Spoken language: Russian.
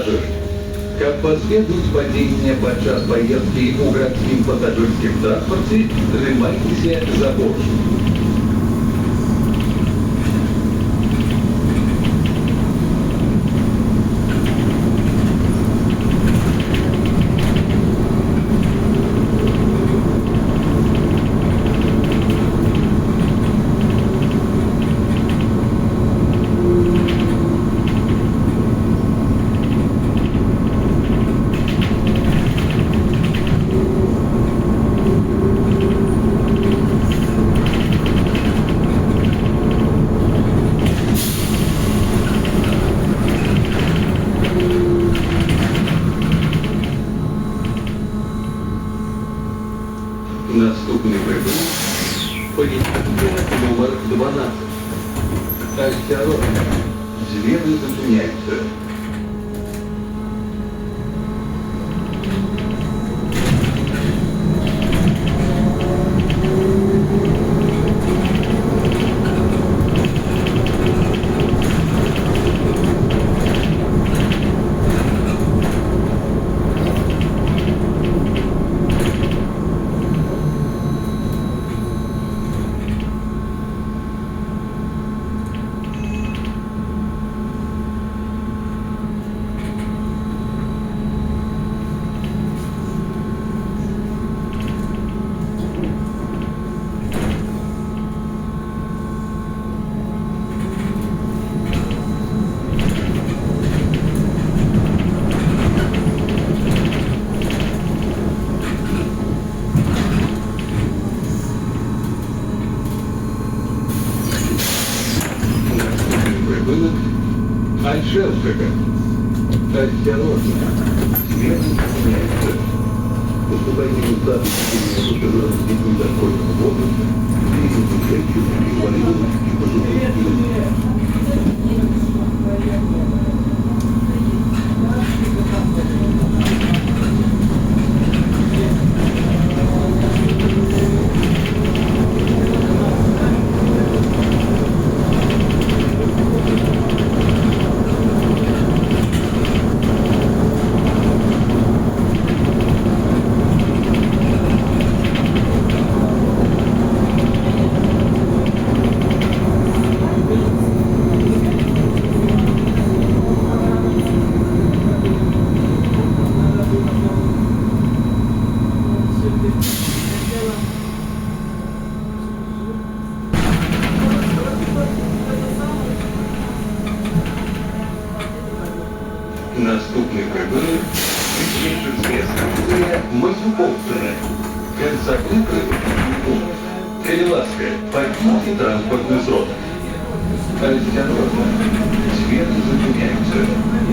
пассажир. Как последует падение подчас поездки у городским пассажирским транспорте, тримайтеся за борт. Наступный прибыл полиция номер 12. Осторожно, двери зачиняются. Альшевского. Осторожно, свет меняется. Поступайте в статус пассажиров с детьми дошкольного возраста, беременных женщин, инвалидов и пожилых людей. Наступный прибыл Станция Масюковская. Концертный пункт. Переласка. Покиньте транспортный срок. Осторожно. Свет зажигается.